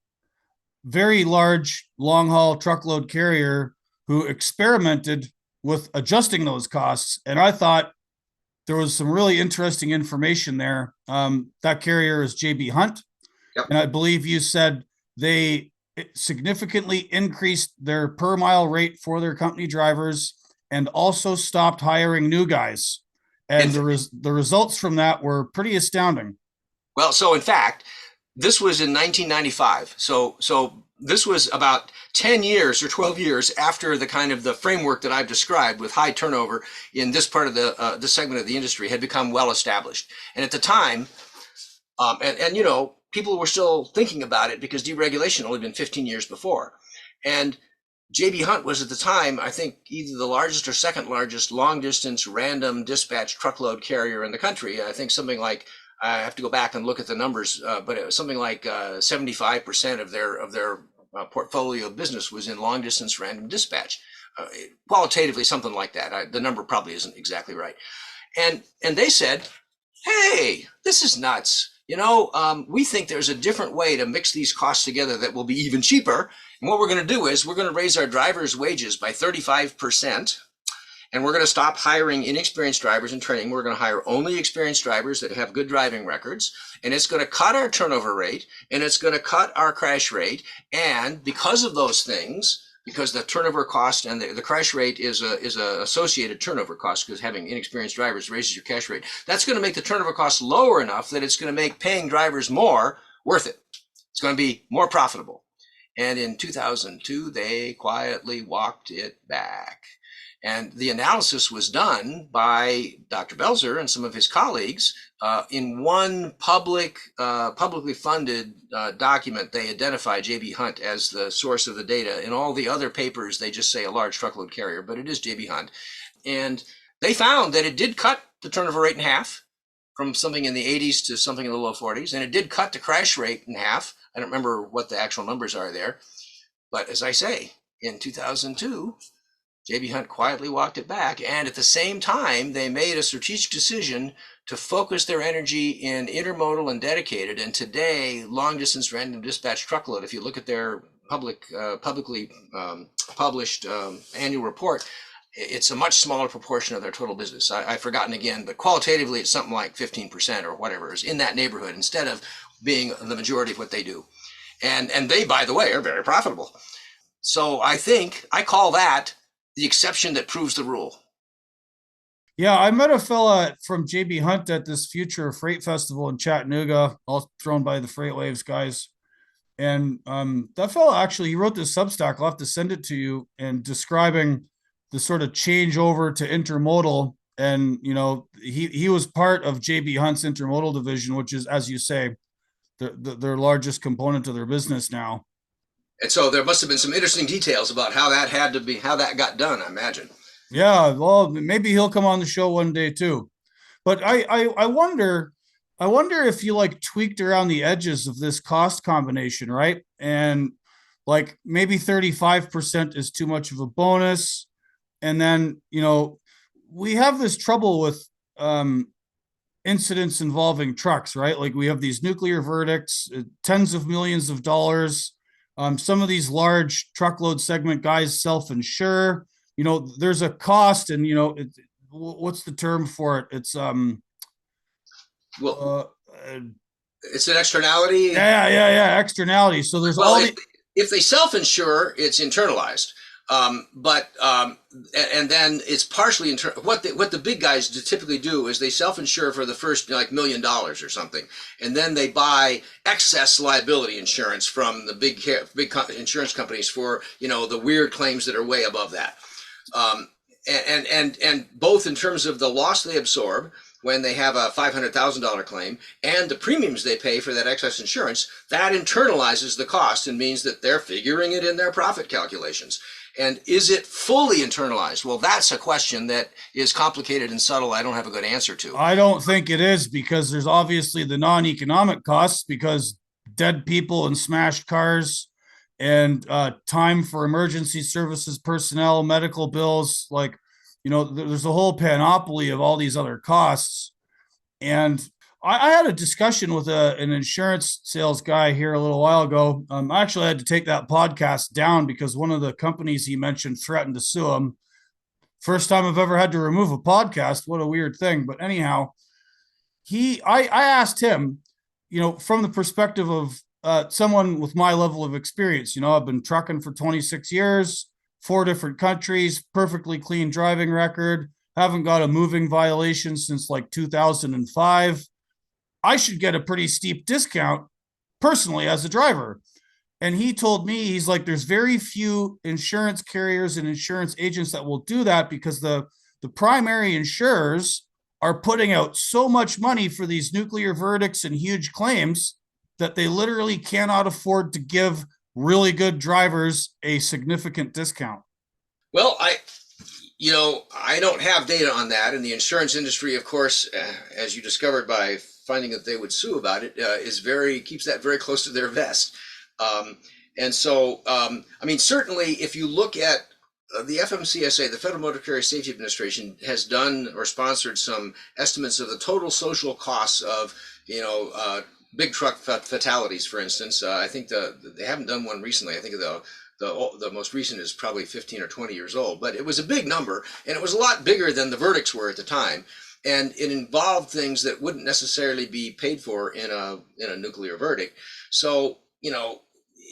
[SPEAKER 1] very large long-haul truckload carrier who experimented with adjusting those costs. And I thought there was some really interesting information there. That carrier is JB Hunt.
[SPEAKER 2] Yep.
[SPEAKER 1] And I believe you said they significantly increased their per mile rate for their company drivers and also stopped hiring new guys. And the results from that were pretty astounding.
[SPEAKER 2] Well, so in fact, this was in 1995. So this was about 10 years or 12 years after the kind of the framework that I've described with high turnover in this part of the segment of the industry had become well established. And at the time, people were still thinking about it because deregulation only been 15 years before. And JB Hunt was at the time, I think, either the largest or second largest long distance random dispatch truckload carrier in the country. I think something like, I have to go back and look at the numbers, but it was something like 75% of their portfolio of business was in long distance random dispatch. Qualitatively, something like that. The number probably isn't exactly right. And they said, hey, this is nuts. we think there's a different way to mix these costs together that will be even cheaper. And what we're going to do is we're going to raise our drivers' wages by 35%. And we're going to stop hiring inexperienced drivers in training. We're going to hire only experienced drivers that have good driving records. And it's going to cut our turnover rate, and it's going to cut our crash rate. And because of those things, because the turnover cost and the crash rate is a associated turnover cost, because having inexperienced drivers raises your crash rate, that's going to make the turnover cost lower enough that it's going to make paying drivers more worth it. It's going to be more profitable. And in 2002, they quietly walked it back. And the analysis was done by Dr. Belzer and some of his colleagues in one publicly funded document. They identify J.B. Hunt as the source of the data. In all the other papers, they just say a large truckload carrier, but it is J.B. Hunt. And they found that it did cut the turnover rate in half from something in the 80s to something in the low 40s. And it did cut the crash rate in half. I don't remember what the actual numbers are there. But as I say, in 2002, J.B. Hunt quietly walked it back, and at the same time, they made a strategic decision to focus their energy in intermodal and dedicated. And today, long-distance random dispatch truckload, if you look at their publicly published annual report, it's a much smaller proportion of their total business. I've forgotten again, but qualitatively, it's something like 15% or whatever is in that neighborhood instead of being the majority of what they do. And they, by the way, are very profitable. So I call that the exception that proves the rule.
[SPEAKER 1] Yeah, I met a fella from JB Hunt at this Future Freight Festival in Chattanooga, all thrown by the Freight Waves guys. And that fella actually, he wrote this Substack. I'll have to send it to you, and describing the sort of change over to intermodal. And, he was part of JB Hunt's intermodal division, which is, as you say, their largest component of their business now.
[SPEAKER 2] And so there must have been some interesting details about how that got done, I imagine.
[SPEAKER 1] Yeah, well, maybe he'll come on the show one day too. But I wonder if you like tweaked around the edges of this cost combination, right? And like maybe 35% is too much of a bonus. And then, we have this trouble with incidents involving trucks, right? Like we have these nuclear verdicts, tens of millions of dollars. Some of these large truckload segment guys self-insure. There's a cost, and what's the term for it? It's
[SPEAKER 2] it's an externality.
[SPEAKER 1] Yeah, externality. So there's
[SPEAKER 2] if they self-insure, it's internalized. And then it's partially what the big guys typically do is they self-insure for the first like $1 million or something, and then they buy excess liability insurance from the big insurance companies for the weird claims that are way above that, and both in terms of the loss they absorb when they have a $500,000 claim and the premiums they pay for that excess insurance, that internalizes the cost and means that they're figuring it in their profit calculations. And is it fully internalized? Well, that's a question that is complicated and subtle. I don't have a good answer to.
[SPEAKER 1] I don't think it is, because there's obviously the non-economic costs, because dead people and smashed cars and time for emergency services personnel, medical bills, like, there's a whole panoply of all these other costs. And I had a discussion with an insurance sales guy here a little while ago. I actually had to take that podcast down because one of the companies he mentioned threatened to sue him. First time I've ever had to remove a podcast. What a weird thing. But anyhow, I asked him, from the perspective of someone with my level of experience. I've been trucking for 26 years, 4 different countries, perfectly clean driving record, haven't got a moving violation since like 2005. I should get a pretty steep discount personally as a driver. And he told me, he's like, there's very few insurance carriers and insurance agents that will do that, because the primary insurers are putting out so much money for these nuclear verdicts and huge claims that they literally cannot afford to give really good drivers a significant discount.
[SPEAKER 2] Well, I don't have data on that. And the insurance industry, of course, as you discovered by finding that they would sue about it, keeps that very close to their vest. And so, certainly if you look at the FMCSA, the Federal Motor Carrier Safety Administration, has done or sponsored some estimates of the total social costs of, big truck fatalities, for instance. I think they haven't done one recently. I think the most recent is probably 15 or 20 years old, but it was a big number, and it was a lot bigger than the verdicts were at the time. And it involved things that wouldn't necessarily be paid for in a nuclear verdict. So,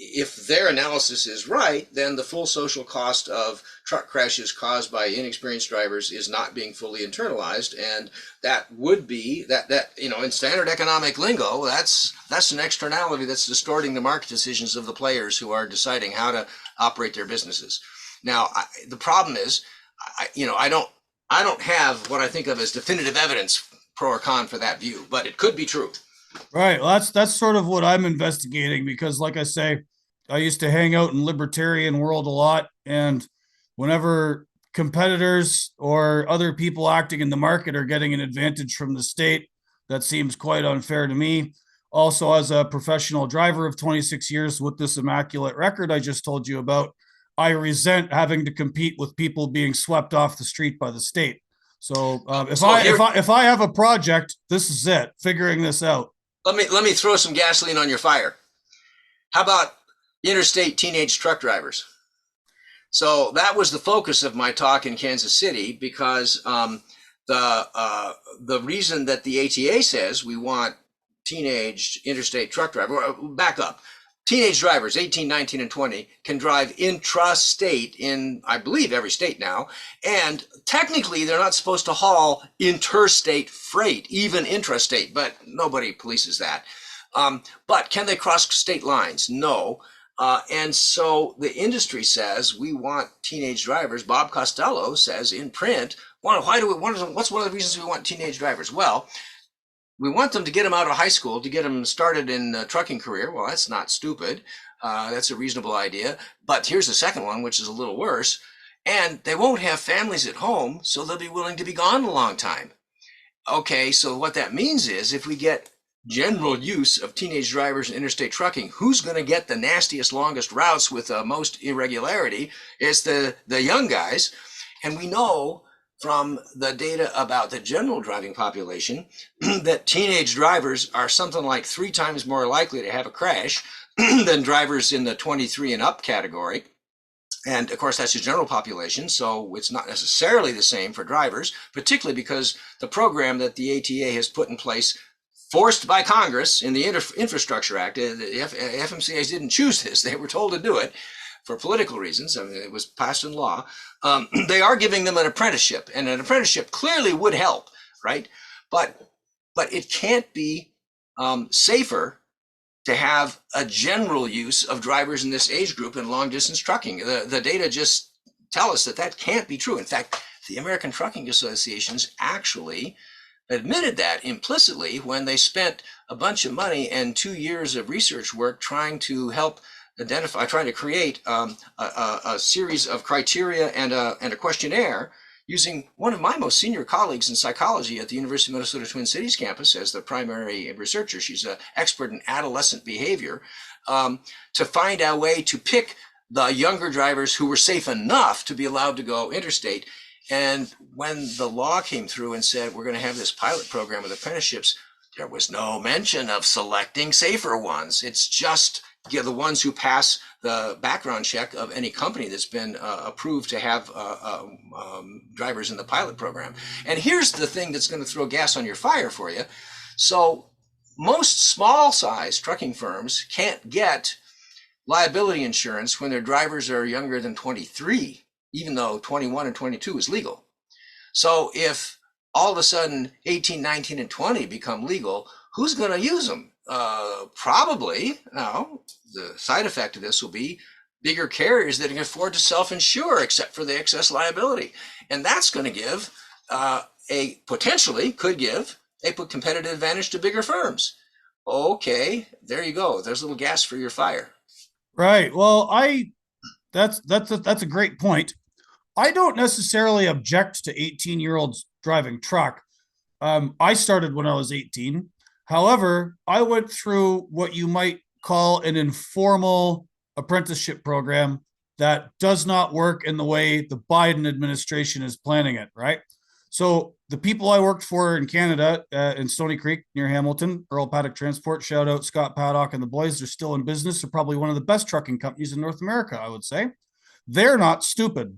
[SPEAKER 2] if their analysis is right, then the full social cost of truck crashes caused by inexperienced drivers is not being fully internalized, and that would be that in standard economic lingo, that's an externality that's distorting the market decisions of the players who are deciding how to operate their businesses. Now, the problem is, I don't have what I think of as definitive evidence pro or con for that view, but it could be true.
[SPEAKER 1] Right. Well, that's sort of what I'm investigating because, like I say, I used to hang out in libertarian world a lot, and whenever competitors or other people acting in the market are getting an advantage from the state, that seems quite unfair to me. Also, as a professional driver of 26 years with this immaculate record I just told you about, I resent having to compete with people being swept off the street by the state. So if
[SPEAKER 2] So
[SPEAKER 1] I
[SPEAKER 2] here,
[SPEAKER 1] if I if I have a project, this is it. Figuring this out.
[SPEAKER 2] let me throw some gasoline on your fire. How about interstate teenage truck drivers? So that was the focus of my talk in Kansas City because the reason that the ATA says we want teenage interstate truck driver, back up, teenage drivers 18, 19, and 20 can drive intrastate in, I believe, every state now, and technically they're not supposed to haul interstate freight, even intrastate, but nobody polices that. But can they cross state lines? No. And so the industry says we want teenage drivers. Bob Costello says in print, what's one of the reasons we want teenage drivers? Well, we want them to get them out of high school, to get them started in a trucking career. Well, that's not stupid. That's a reasonable idea. But here's the second one, which is a little worse. And they won't have families at home, so they'll be willing to be gone a long time. Okay, so what that means is if we get general use of teenage drivers in interstate trucking, who's going to get the nastiest, longest routes with the most irregularity? It's the young guys. And we know from the data about the general driving population that teenage drivers are something like 3 times more likely to have a crash than drivers in the 23 and up category. And of course, that's the general population, so it's not necessarily the same for drivers, particularly because the program that the ATA has put in place, forced by Congress in the Infrastructure Act, the FMCAs didn't choose this, they were told to do it for political reasons. I mean, it was passed in law. They are giving them an apprenticeship, and an apprenticeship clearly would help, right? But it can't be safer to have a general use of drivers in this age group in long distance trucking. The data just tell us that can't be true. In fact, the American Trucking Associations actually admitted that implicitly when they spent a bunch of money and 2 years of research work trying to help trying to create a series of criteria and a questionnaire using one of my most senior colleagues in psychology at the University of Minnesota Twin Cities campus as the primary researcher. She's an expert in adolescent behavior, to find a way to pick the younger drivers who were safe enough to be allowed to go interstate. And when the law came through and said, we're going to have this pilot program with apprenticeships, there was no mention of selecting safer ones. It's just the ones who pass the background check of any company that's been approved to have drivers in the pilot program. And here's the thing that's going to throw gas on your fire for you. So most small size trucking firms can't get liability insurance when their drivers are younger than 23, even though 21 and 22 is legal. So if all of a sudden 18, 19, and 20 become legal, who's going to use them? Probably. Now, the side effect of this will be bigger carriers that can afford to self-insure except for the excess liability. And that's going to give could give a competitive advantage to bigger firms. Okay, there you go. There's a little gas for your fire.
[SPEAKER 1] Right. Well, that's a great point. I don't necessarily object to 18-year-olds driving truck. I started when I was 18. However, I went through what you might call an informal apprenticeship program that does not work in the way the Biden administration is planning it, right? So the people I worked for in Canada, in Stony Creek near Hamilton, Earl Paddock Transport, shout out Scott Paddock and the boys. They're still in business. They're probably one of the best trucking companies in North America, I would say. They're not stupid.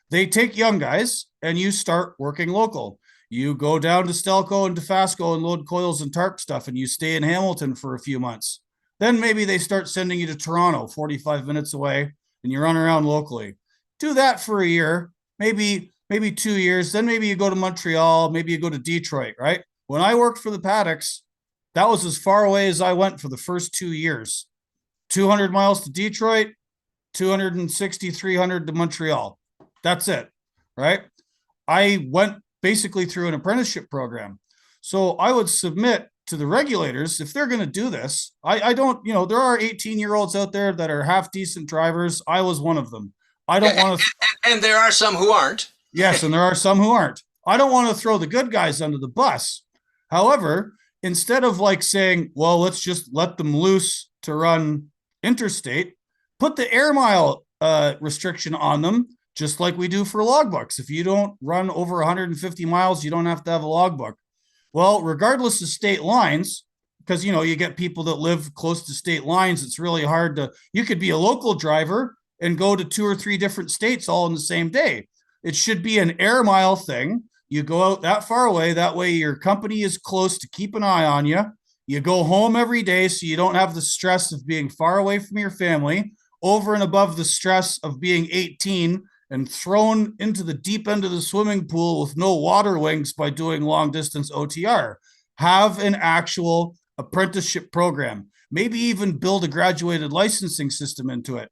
[SPEAKER 1] They take young guys and you start working local. You go down to Stelco and Dofasco and load coils and tarp stuff, and you stay in Hamilton for a few months. Then maybe they start sending you to Toronto, 45 minutes away, and you run around locally. Do that for a year, maybe 2 years. Then maybe you go to Montreal, maybe you go to Detroit, right? When I worked for the Paddocks, that was as far away as I went for the first 2 years. 200 miles to Detroit, 260, 300 to Montreal. That's it, right? I went basically through an apprenticeship program. So I would submit to the regulators, if they're going to do this, I don't, there are 18-year-olds out there that are half decent drivers. I was one of them. I don't want to.
[SPEAKER 2] And there are some who aren't.
[SPEAKER 1] Yes, and there are some who aren't. I don't want to throw the good guys under the bus. However, instead of like saying, well, let's just let them loose to run interstate, put the air mile restriction on them, just like we do for logbooks. If you don't run over 150 miles, you don't have to have a logbook. Well, regardless of state lines, because, you get people that live close to state lines, it's really hard you could be a local driver and go to 2 or 3 different states all in the same day. It should be an air mile thing. You go out that far away. That way your company is close to keep an eye on you. You go home every day so you don't have the stress of being far away from your family, over and above the stress of being 18 and thrown into the deep end of the swimming pool with no water wings by doing long distance OTR. Have an actual apprenticeship program. Maybe even build a graduated licensing system into it.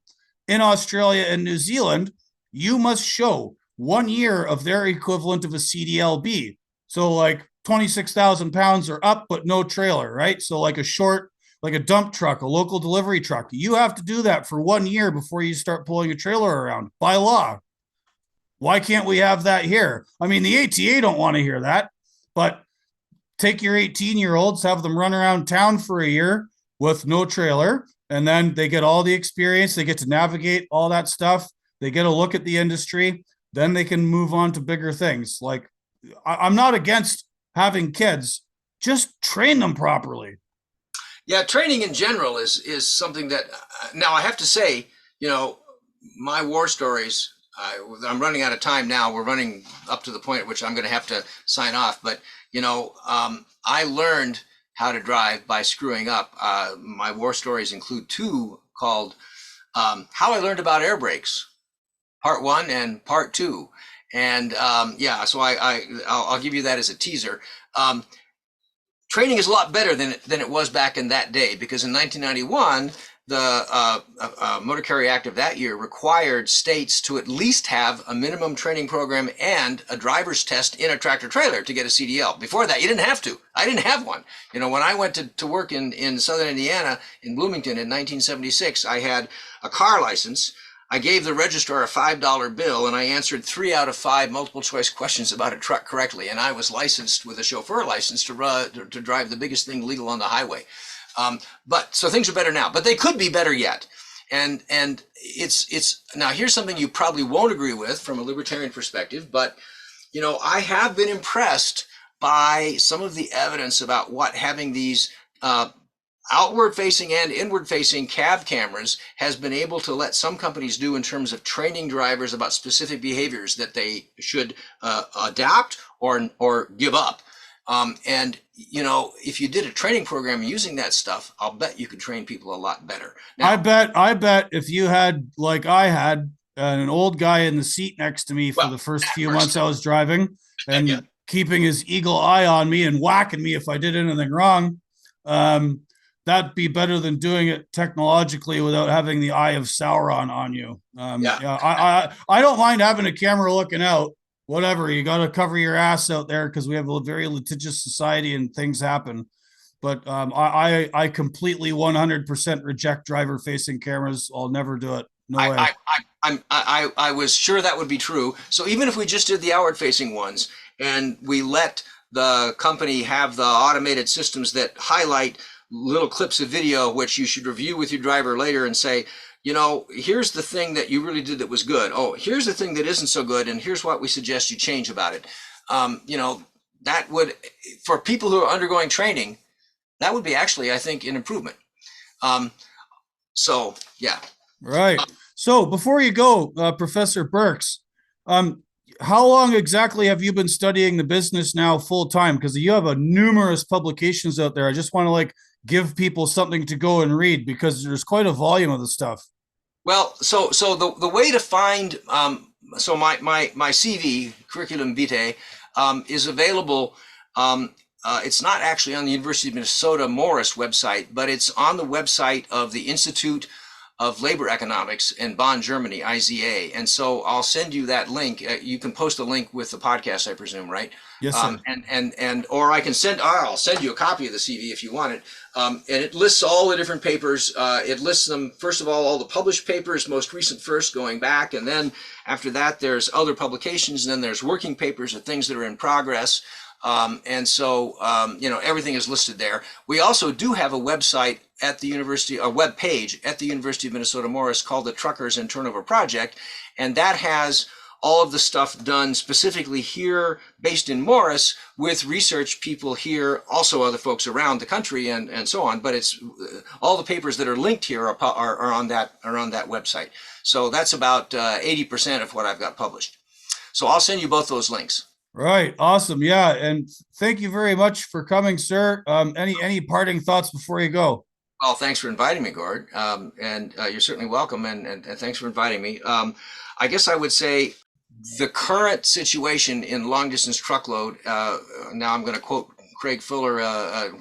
[SPEAKER 1] In Australia and New Zealand, you must show 1 year of their equivalent of a CDLB. So like 26,000 pounds or up, but no trailer, right? So like a dump truck, a local delivery truck. You have to do that for 1 year before you start pulling a trailer around by law. Why can't we have that here? I mean, the ATA don't want to hear that, but take your 18-year-olds, have them run around town for a year with no trailer, and then they get all the experience. They get to navigate all that stuff. They get a look at the industry. Then they can move on to bigger things. Like, I'm not against having kids, just train them properly.
[SPEAKER 2] Yeah, training in general is something that, now I have to say, my war stories, I'm running out of time now. We're running up to the point at which I'm going to have to sign off. But, I learned how to drive by screwing up. My war stories include 2 called How I Learned About Air Brakes, Part 1 and Part 2. And so I'll give you that as a teaser. Training is a lot better than it was back in that day, because in 1991, the Motor Carrier Act of that year required states to at least have a minimum training program and a driver's test in a tractor trailer to get a CDL. Before that, you didn't have to. I didn't have one. When I went to work in southern Indiana, in Bloomington in 1976, I had a car license. I gave the registrar a $5 bill, and I answered 3 out of 5 multiple choice questions about a truck correctly. And I was licensed with a chauffeur license to drive the biggest thing legal on the highway. So things are better now, but they could be better yet. And it's now, here's something you probably won't agree with from a libertarian perspective, but I have been impressed by some of the evidence about what having these outward facing and inward facing cab cameras has been able to let some companies do in terms of training drivers about specific behaviors that they should adapt or give up. And if you did a training program using that stuff, I'll bet you could train people a lot better. Now,
[SPEAKER 1] I bet if you had, like I had, an old guy in the seat next to me for the first few months I was driving, and keeping his eagle eye on me and whacking me if I did anything wrong, that'd be better than doing it technologically without having the eye of Sauron on you. I don't mind having a camera looking out. Whatever, you got to cover your ass out there because we have a very litigious society and things happen. But I completely 100% reject driver-facing cameras. I'll never do it. No way.
[SPEAKER 2] I was sure that would be true. So even if we just did the outward-facing ones and we let the company have the automated systems that highlight little clips of video, which you should review with your driver later and say, here's the thing that you really did that was good. Oh, here's the thing that isn't so good, and here's what we suggest you change about it. That would, for people who are undergoing training, that would be actually, I think, an improvement. Um, so, yeah.
[SPEAKER 1] Right. So before you go, Professor Burks, um, how long exactly have you been studying the business now full time? Because you have a numerous publications out there. I just want to give people something to go and read because there's quite a volume of the stuff.
[SPEAKER 2] Well, so the way to find so my CV curriculum vitae is available. It's not actually on the University of Minnesota Morris website, but it's on the website of the Institute of Labor Economics in Bonn, Germany, IZA. And so I'll send you that link. You can post a link with the podcast, I presume, right?
[SPEAKER 1] Yes, sir.
[SPEAKER 2] Or I'll send you a copy of the CV if you want it. And it lists all the different papers. It lists them, first of all the published papers, most recent first going back. And then after that, there's other publications. And then there's working papers of things that are in progress. Everything is listed there. We also do have a website at the university, a web page at the University of Minnesota Morris called the Truckers and Turnover Project. And that has all of the stuff done specifically here, based in Morris, with research people here, also other folks around the country and so on. But it's all the papers that are linked here are on that website. So that's about 80% of what I've got published. So I'll send you both those links.
[SPEAKER 1] Right. Awesome. Yeah. And thank you very much for coming, sir. Any parting thoughts before you go?
[SPEAKER 2] Well, thanks for inviting me, Gord. You're certainly welcome. And thanks for inviting me. I guess I would say the current situation in long distance truckload. Now I'm going to quote Craig Fuller.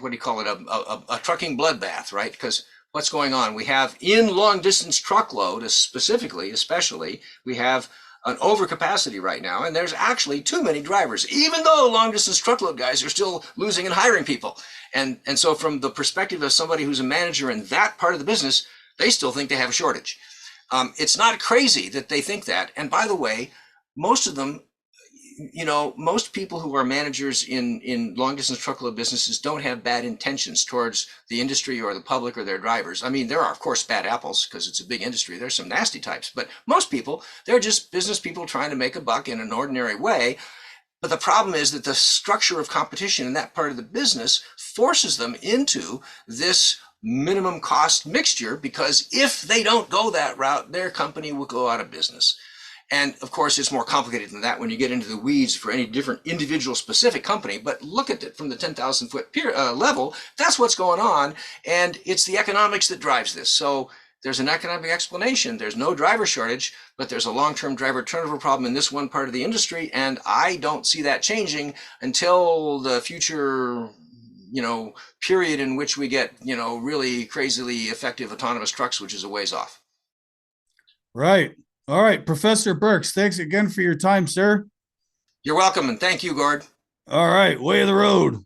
[SPEAKER 2] What do you call it? A trucking bloodbath, right? Because what's going on? We have in long distance truckload, especially, we have an overcapacity right now, and there's actually too many drivers, even though long distance truckload guys are still losing and hiring people. And so from the perspective of somebody who's a manager in that part of the business, they still think they have a shortage. It's not crazy that they think that. And by the way, most of them, most people who are managers in long distance truckload businesses don't have bad intentions towards the industry or the public or their drivers. I mean, there are, of course, bad apples because it's a big industry. There's some nasty types, but most people, they're just business people trying to make a buck in an ordinary way. But the problem is that the structure of competition in that part of the business forces them into this minimum cost mixture, because if they don't go that route, their company will go out of business. And of course, it's more complicated than that when you get into the weeds for any different individual specific company. But look at it from the 10,000 foot level. That's what's going on. And it's the economics that drives this. So there's an economic explanation. There's no driver shortage, but there's a long-term driver turnover problem in this one part of the industry. And I don't see that changing until the future, period in which we get, really crazily effective autonomous trucks, which is a ways off.
[SPEAKER 1] Right. All right, Professor Burks, thanks again for your time, sir.
[SPEAKER 2] You're welcome, and thank you, Gord.
[SPEAKER 1] All right, way of the road.